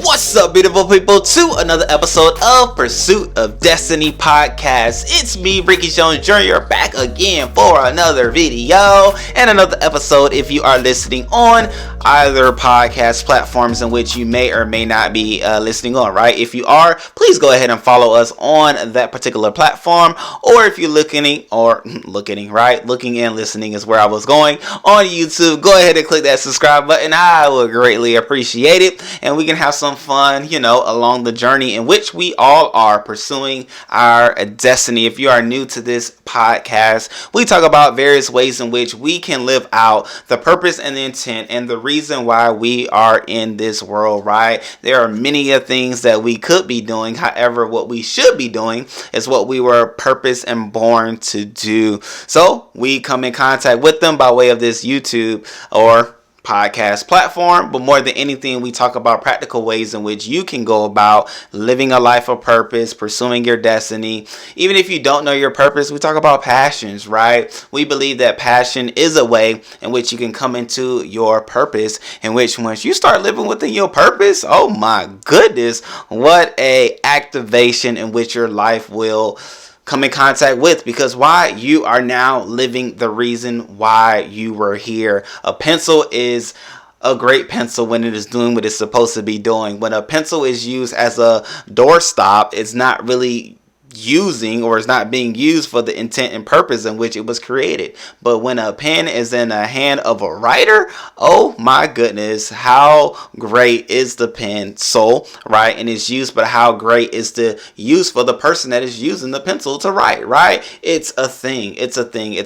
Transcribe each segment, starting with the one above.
What's up, beautiful people, to another episode of Pursuit of Destiny podcast. It's me, Ricky Jones Jr., back again for another video and another episode if you are listening on either podcast platforms in which you may or may not be listening on, right? If you are, please go ahead and follow us on that particular platform, or if you're looking and listening is where I was going on YouTube, go ahead and click that subscribe button. I would greatly appreciate it, and we can have some fun, along the journey in which we all are pursuing our destiny. If you are new to this podcast, we talk about various ways in which we can live out the purpose and the intent and the reason why we are in this world, right? There are many things that we could be doing. However, what we should be doing is what we were purposed and born to do. So we come in contact with them by way of this YouTube or podcast platform, but more than anything, we talk about practical ways in which you can go about living a life of purpose, pursuing your destiny. Even if you don't know your purpose, we talk about passions, right? We believe that passion is a way in which you can come into your purpose, in which once you start living within your purpose, oh my goodness, what a activation in which your life will come in contact with, because why? You are now living the reason why you were here. A pencil is a great pencil when it is doing what it's supposed to be doing. When a pencil is used as a doorstop, it's not really using, or is not being used for the intent and purpose in which it was created. But when a pen is in the hand of a writer, oh my goodness, how great is the pencil, right? And it's used, but how great is the use for the person that is using the pencil to write, right? It's a thing. It's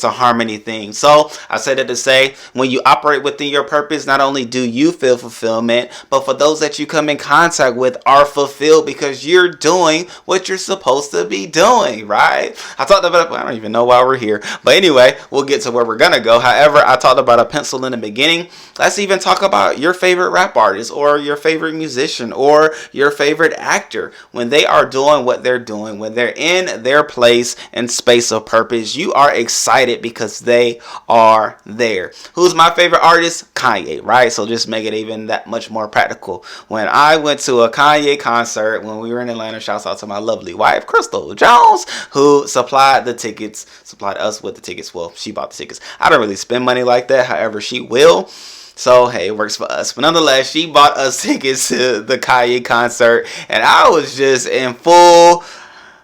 a harmony thing. So I say that to say, when you operate within your purpose, not only do you feel fulfillment, but for those that you come in contact with are fulfilled because you're doing what you're supposed to be doing, right? I don't even know why we're here, but anyway, we'll get to where we're gonna go. However, I talked about a pencil in the beginning. Let's even talk about your favorite rap artist, or your favorite musician, or your favorite actor. When they are doing what they're doing, when they're in their place and space of purpose, you are excited because they are there. Who's my favorite artist? Kanye, right? So just make it even that much more practical. When I went to a Kanye concert when we were in Atlanta, shouts out to my lovely wife, Crystal Jones, who supplied us with the tickets. Well, she bought the tickets. I don't really spend money like that. However, she will. So, hey, it works for us. But nonetheless, she bought us tickets to the Kanye concert. And I was just in full,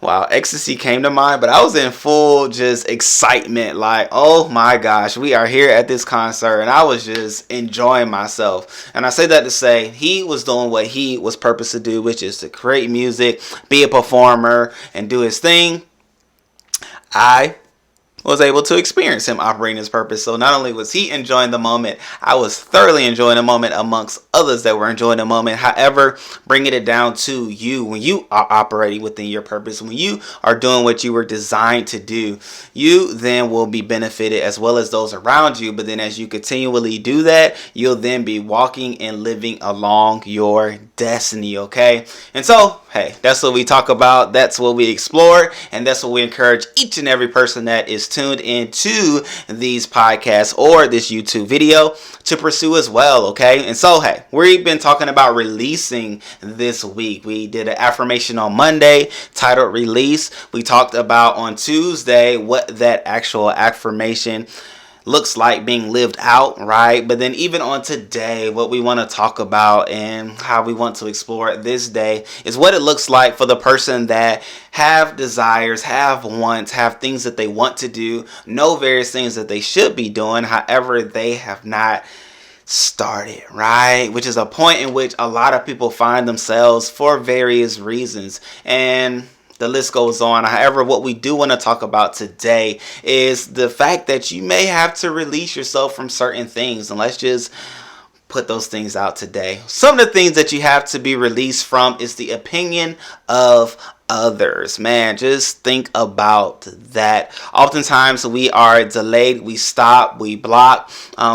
ecstasy came to mind. But I was in full just excitement. Like, oh my gosh, we are here at this concert. And I was just enjoying myself. And I say that to say, he was doing what he was purposed to do, which is to create music, be a performer, and do his thing. I was able to experience him operating his purpose. So not only was he enjoying the moment, I was thoroughly enjoying the moment amongst others that were enjoying the moment. However, bringing it down to you, when you are operating within your purpose, when you are doing what you were designed to do, you then will be benefited as well as those around you. But then as you continually do that, you'll then be walking and living along your destiny, okay? And so, hey, that's what we talk about. That's what we explore. And that's what we encourage each and every person that is tuned into these podcasts or this YouTube video to pursue as well, okay? And so, hey, we've been talking about releasing this week. We did an affirmation on Monday titled Release. We talked about on Tuesday what that actual affirmation looks like being lived out, right? But then even on today, what we want to talk about and how we want to explore this day is what it looks like for the person that have desires, have wants, have things that they want to do, know various things that they should be doing, however they have not started, right? Which is a point in which a lot of people find themselves for various reasons. And the list goes on. However, what we do want to talk about today is the fact that you may have to release yourself from certain things. And let's just put those things out today. Some of the things that you have to be released from is the opinion of others. Man, just think about that. Oftentimes we are delayed, we stop, we block,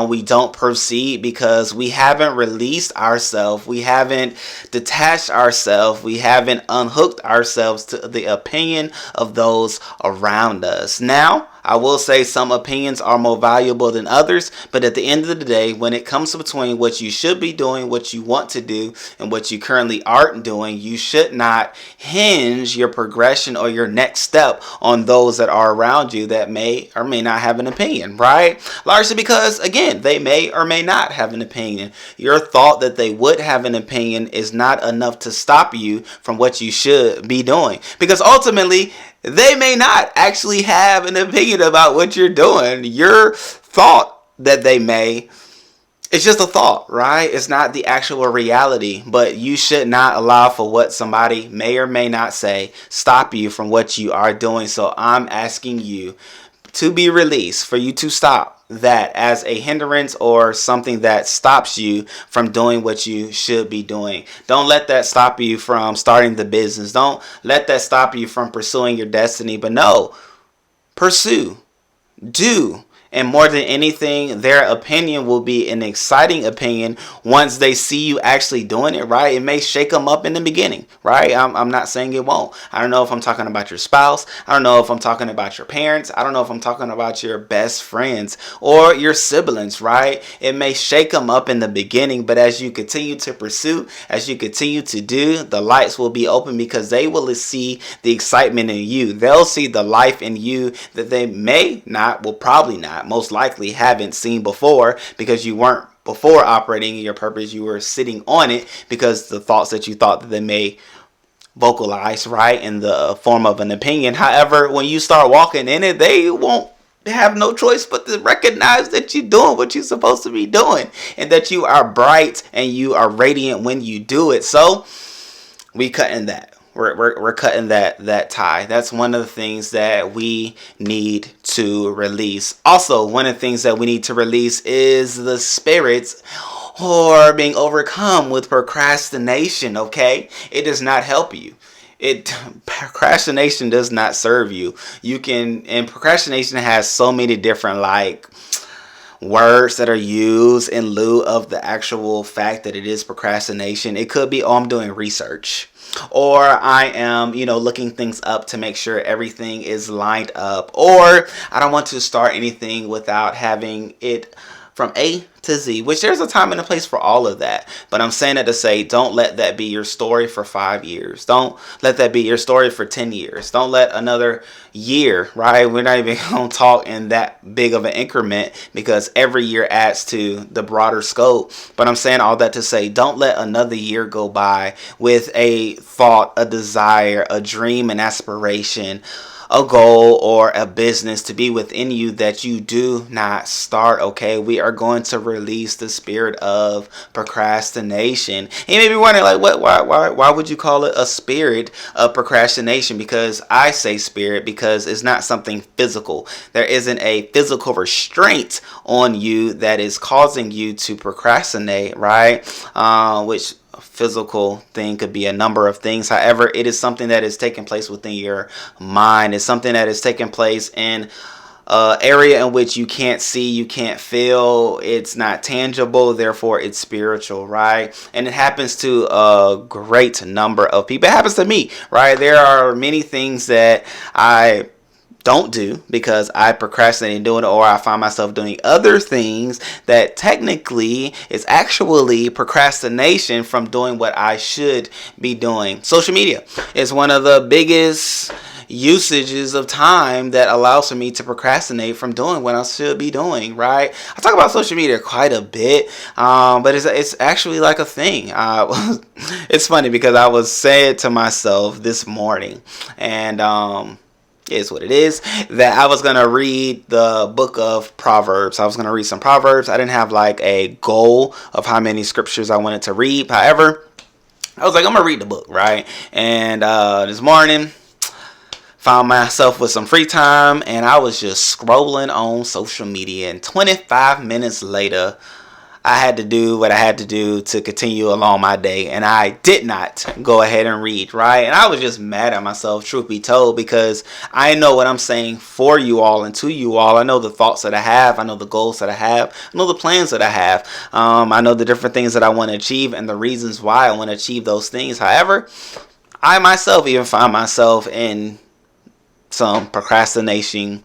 we don't proceed because we haven't released ourselves, we haven't detached ourselves, we haven't unhooked ourselves to the opinion of those around us. Now, I will say some opinions are more valuable than others, but at the end of the day, when it comes between what you should be doing, what you want to do, and what you currently aren't doing, you should not hinge your progression or your next step on those that are around you that may or may not have an opinion, right? Largely because, again, they may or may not have an opinion. Your thought that they would have an opinion is not enough to stop you from what you should be doing, because ultimately they may not actually have an opinion about what you're doing. Your thought that they may, it's just a thought, right? It's not the actual reality, but you should not allow for what somebody may or may not say stop you from what you are doing. So I'm asking you to be released, for you to stop that as a hindrance or something that stops you from doing what you should be doing. Don't let that stop you from starting the business. Don't let that stop you from pursuing your destiny. But no, pursue, do. And more than anything, their opinion will be an exciting opinion once they see you actually doing it, right? It may shake them up in the beginning, right? I'm not saying it won't. I don't know if I'm talking about your spouse. I don't know if I'm talking about your parents. I don't know if I'm talking about your best friends or your siblings, right? It may shake them up in the beginning, but as you continue to pursue, as you continue to do, the lights will be open, because they will see the excitement in you. They'll see the life in you that they may not, will probably not, most likely haven't seen before, because you weren't before operating in your purpose. You were sitting on it because the thoughts that you thought that they may vocalize, right, in the form of an opinion. However, when you start walking in it, they won't have no choice but to recognize that you're doing what you're supposed to be doing, and that you are bright and you are radiant when you do it. So we cutting that. We're cutting that tie. That's one of the things that we need to release. Also, one of the things that we need to release is the spirits or being overcome with procrastination, okay? It does not help you. Procrastination does not serve you. And procrastination has so many different words that are used in lieu of the actual fact that it is procrastination. It could be, oh, I'm doing research, or I am, looking things up to make sure everything is lined up, or I don't want to start anything without having it from A to Z, which there's a time and a place for all of that. But I'm saying that to say, don't let that be your story for 5 years. Don't let that be your story for 10 years. Don't let another year, right? We're not even going to talk in that big of an increment, because every year adds to the broader scope. But I'm saying all that to say, don't let another year go by with a thought, a desire, a dream, an aspiration, a goal, or a business to be within you that you do not start, okay? We are going to release the spirit of procrastination. And you may be wondering, why would you call it a spirit of procrastination? Because I say spirit because it's not something physical. There isn't a physical restraint on you that is causing you to procrastinate, right? Which physical thing could be a number of things. However, it is something that is taking place within your mind. It's something that is taking place in an area in which you can't see, you can't feel. It's not tangible, therefore it's spiritual, right? And it happens to a great number of people. It happens to me, right? There are many things that I don't do because I procrastinate in doing it, or I find myself doing other things that technically is actually procrastination from doing what I should be doing. Social media is one of the biggest usages of time that allows for me to procrastinate from doing what I should be doing, right? I talk about social media quite a bit, but it's actually like a thing. It's funny because I was saying to myself this morning, and is what it is, that I was going to read the book of Proverbs. I was going to read some Proverbs. I didn't have a goal of how many scriptures I wanted to read. However, I was like, I'm going to read the book, right? And this morning, found myself with some free time, and I was just scrolling on social media. And 25 minutes later, I had to do what I had to do to continue along my day, and I did not go ahead and read, right? And I was just mad at myself, truth be told, because I know what I'm saying for you all and to you all. I know the thoughts that I have. I know the goals that I have. I know the plans that I have. I know the different things that I want to achieve and the reasons why I want to achieve those things. However, I myself even find myself in some procrastination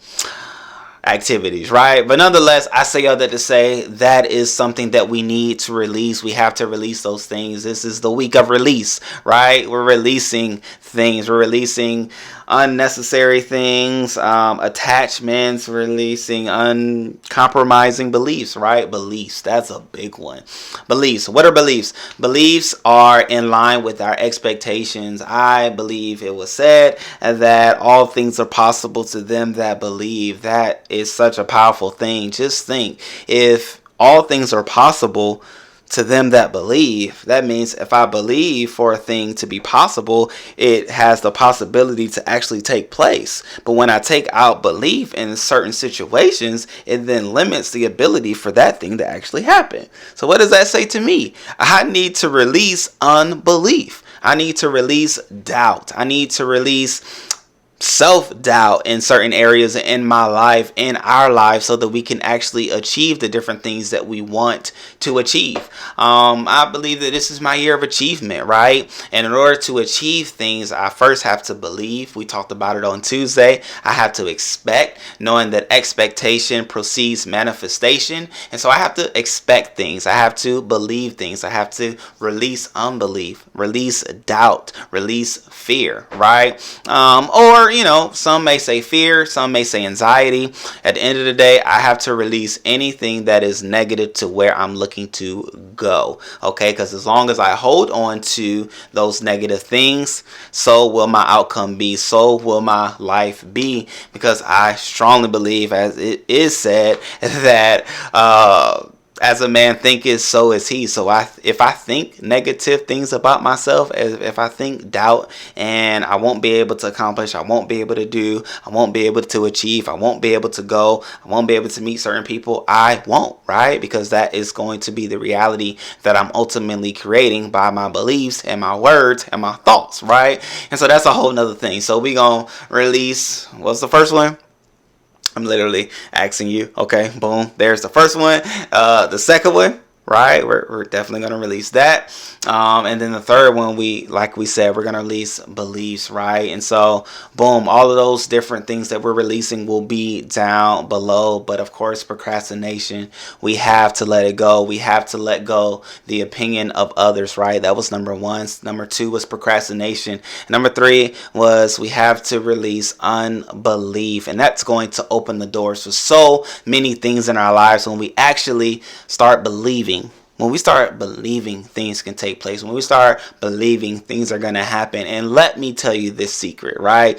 activities, right? But nonetheless, I say all that to say that is something that we need to release. We have to release those things. This is the week of release, right? We're releasing things. We're releasing unnecessary things, attachments, releasing uncompromising beliefs, right? Beliefs, that's a big one. Beliefs. What are beliefs? Beliefs are in line with our expectations. I believe it was said that all things are possible to them that believe. That is such a powerful thing. Just think, if all things are possible to them that believe, that means if I believe for a thing to be possible, it has the possibility to actually take place. But when I take out belief in certain situations, it then limits the ability for that thing to actually happen. So what does that say to me? I need to release unbelief. I need to release doubt. I need to release self-doubt in certain areas in my life, in our lives, so that we can actually achieve the different things that we want to achieve. I believe that this is my year of achievement, right? And in order to achieve things, I first have to believe. We talked about it on Tuesday. I have to expect, knowing that expectation precedes manifestation. And so I have to expect things. I have to believe things. I have to release unbelief, release doubt, release fear, right? Or some may say fear, some may say anxiety. At the end of the day, I have to release anything that is negative to where I'm looking to go. Okay, because as long as I hold on to those negative things, so will my outcome be, so will my life be, because I strongly believe, as it is said, that as a man thinketh, so is he. So if I think negative things about myself, if I think doubt, and I won't be able to accomplish, I won't be able to do, I won't be able to achieve, I won't be able to go, I won't be able to meet certain people, I won't, right? Because that is going to be the reality that I'm ultimately creating by my beliefs and my words and my thoughts, right? And so that's a whole nother thing. So we gonna release, what's the first one? I'm literally asking you. Okay, boom. There's the first one. The second one, right? We're definitely going to release that. And then the third one, like we said, we're going to release beliefs, right? And so, boom, all of those different things that we're releasing will be down below. But of course, procrastination, we have to let it go. We have to let go the opinion of others, right? That was number one. Number two was procrastination. Number three was we have to release unbelief. And that's going to open the doors for so many things in our lives when we actually start believing. When we start believing, things can take place. When we start believing, things are going to happen. And let me tell you this secret, right?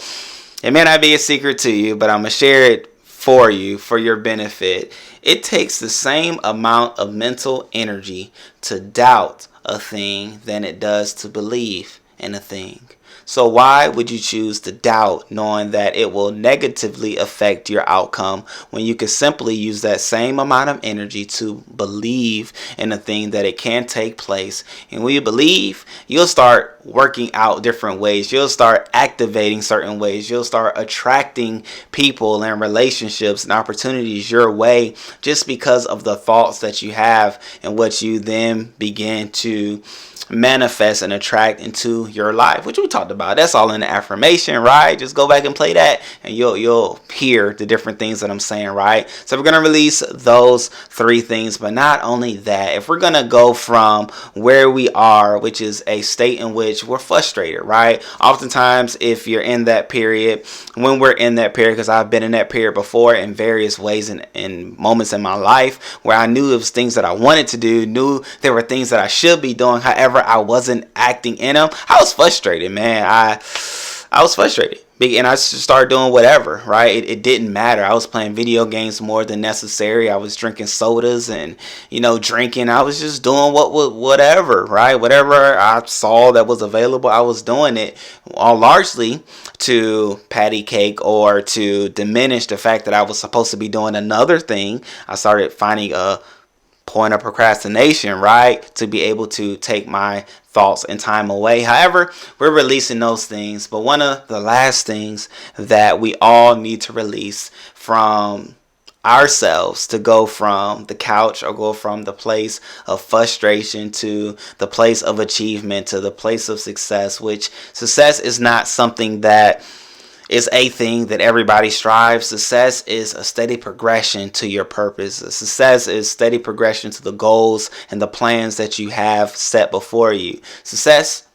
It may not be a secret to you, but I'm going to share it for you, for your benefit. It takes the same amount of mental energy to doubt a thing than it does to believe in a thing. So why would you choose to doubt, knowing that it will negatively affect your outcome, when you could simply use that same amount of energy to believe in a thing that it can take place? And when you believe, you'll start working out different ways. You'll start activating certain ways. You'll start attracting people and relationships and opportunities your way, just because of the thoughts that you have and what you then begin to manifest and attract into your life, which we talked about. That's all in the affirmation, right? Just go back and play that and you'll hear the different things that I'm saying, right? So we're going to release those three things. But not only that, if we're going to go from where we are, which is a state in which we're frustrated, right? Oftentimes, if you're in that period, when we're in that period, because I've been in that period before in various ways and in moments in my life where I knew it was things that I wanted to do, knew there were things that I should be doing. However, I wasn't acting in them. I was frustrated, man. I was frustrated. And I just started doing whatever, right? It didn't matter. I was playing video games more than necessary. I was drinking sodas and, drinking. I was just doing whatever, right? Whatever I saw that was available, I was doing it, all largely to patty cake or to diminish the fact that I was supposed to be doing another thing. I started finding a point of procrastination, right, to be able to take my thoughts and time away. However, we're releasing those things. But one of the last things that we all need to release from ourselves, to go from the couch or go from the place of frustration to the place of achievement, to the place of success, which success is not something that is a thing that everybody strives. Success is a steady progression to your purpose. Success is steady progression to the goals and the plans that you have set before you. Success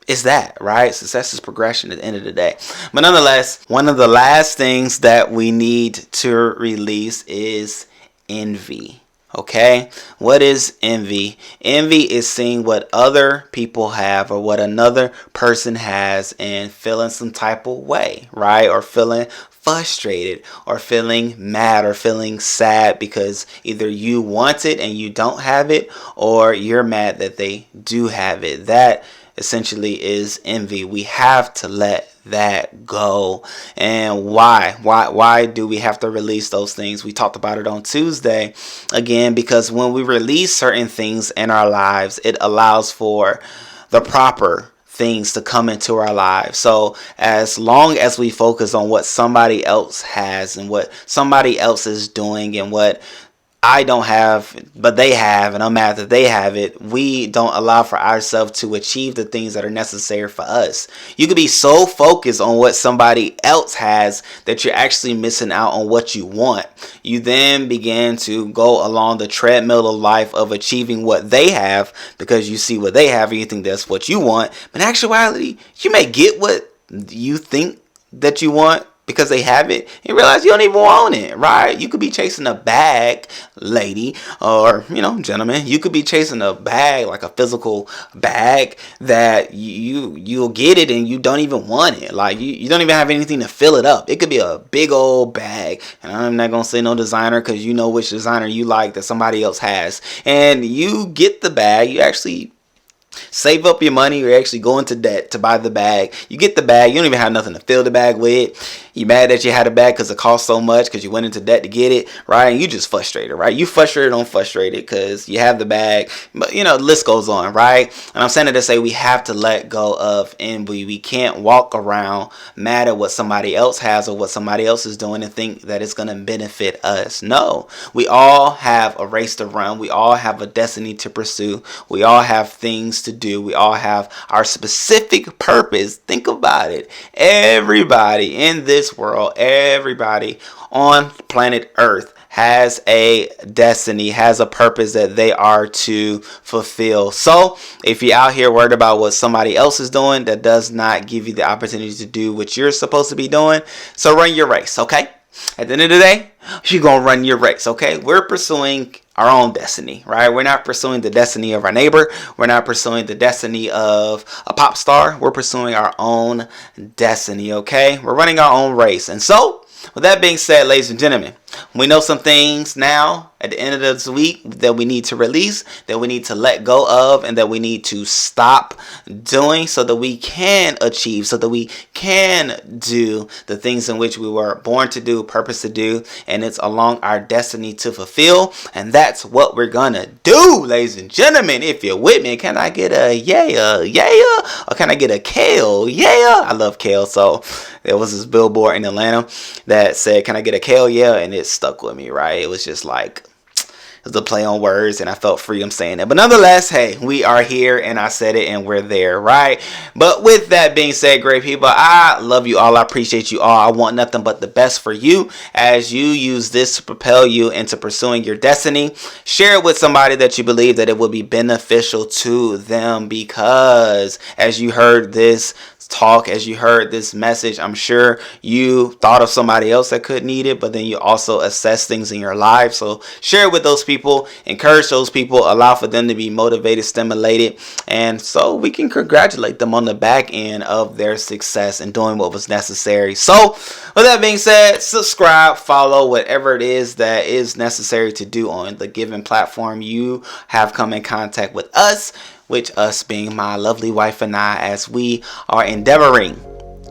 is that, right? Success is progression at the end of the day. But nonetheless, one of the last things that we need to release is envy. Okay, what is envy? Envy is seeing what other people have or what another person has and feeling some type of way, right? Or feeling frustrated or feeling mad or feeling sad because either you want it and you don't have it, or you're mad that they do have it. That essentially is envy. We have to let that go. And why do we have to release those things? We talked about it on Tuesday again, because when we release certain things in our lives, it allows for the proper things to come into our lives. So as long as we focus on what somebody else has and what somebody else is doing and what I don't have, but they have, and I'm mad that they have it, we don't allow for ourselves to achieve the things that are necessary for us. You could be so focused on what somebody else has that you're actually missing out on what you want. You then begin to go along the treadmill of life of achieving what they have because you see what they have and you think that's what you want. But in actuality, you may get what you think that you want because they have it, and realize you don't even want it, right? You could be chasing a bag, lady, or, gentlemen. You could be chasing a bag, like a physical bag, that you'll get it and you don't even want it. Like, you don't even have anything to fill it up. It could be a big old bag, and I'm not going to say no designer because you know which designer you like that somebody else has. And you get the bag, you actually save up your money, or actually go into debt to buy the bag. You get the bag, you don't even have nothing to fill the bag with. You mad that you had a bag because it cost so much because you went into debt to get it, right? And you just frustrated, right? You frustrated on frustrated because you have the bag. But the list goes on, right? And I'm saying it to say we have to let go of envy. We can't walk around mad at what somebody else has or what somebody else is doing and think that it's going to benefit us. No, we all have a race to run. We all have a destiny to pursue. We all have things to do. We all have our specific purpose. Think about it. Everybody in this world, everybody on planet Earth has a destiny, has a purpose that they are to fulfill. So if you're out here worried about what somebody else is doing, that does not give you the opportunity to do what you're supposed to be doing. So run your race, okay? At the end of the day, you're going to run your race, okay? We're pursuing our own destiny, right? We're not pursuing the destiny of our neighbor. We're not pursuing the destiny of a pop star. We're pursuing our own destiny, okay? We're running our own race. And so, with that being said, ladies and gentlemen, we know some things now at the end of this week that we need to release, that we need to let go of, and that we need to stop doing so that we can achieve, so that we can do the things in which we were born to do, purpose to do, and it's along our destiny to fulfill. And that's what we're gonna do, ladies and gentlemen. If you're with me, can I get a yeah, or can I get a kale? Yeah, I love kale. So there was this billboard in Atlanta that said, "Can I get a kale? Yeah," and it stuck with me, right? It was just like, it was a play on words, and I felt free saying it. But nonetheless, hey, we are here, and I said it, and we're there, right? But with that being said, great people, I love you all. I appreciate you all. I want nothing but the best for you as you use this to propel you into pursuing your destiny. Share it with somebody that you believe that it will be beneficial to them, because as you heard this talk, as you heard this message, I'm sure you thought of somebody else that could need it, but then you also assess things in your life. So share it with those people, encourage those people, allow for them to be motivated, stimulated, and so we can congratulate them on the back end of their success and doing what was necessary. So with that being said, subscribe, follow, whatever it is that is necessary to do on the given platform you have come in contact with us, which us being my lovely wife and I, as we are endeavoring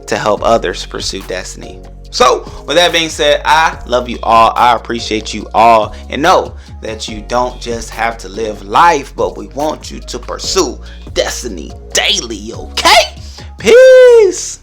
to help others pursue destiny. So with that being said, I love you all. I appreciate you all, and know that you don't just have to live life, but we want you to pursue destiny daily, okay? Peace.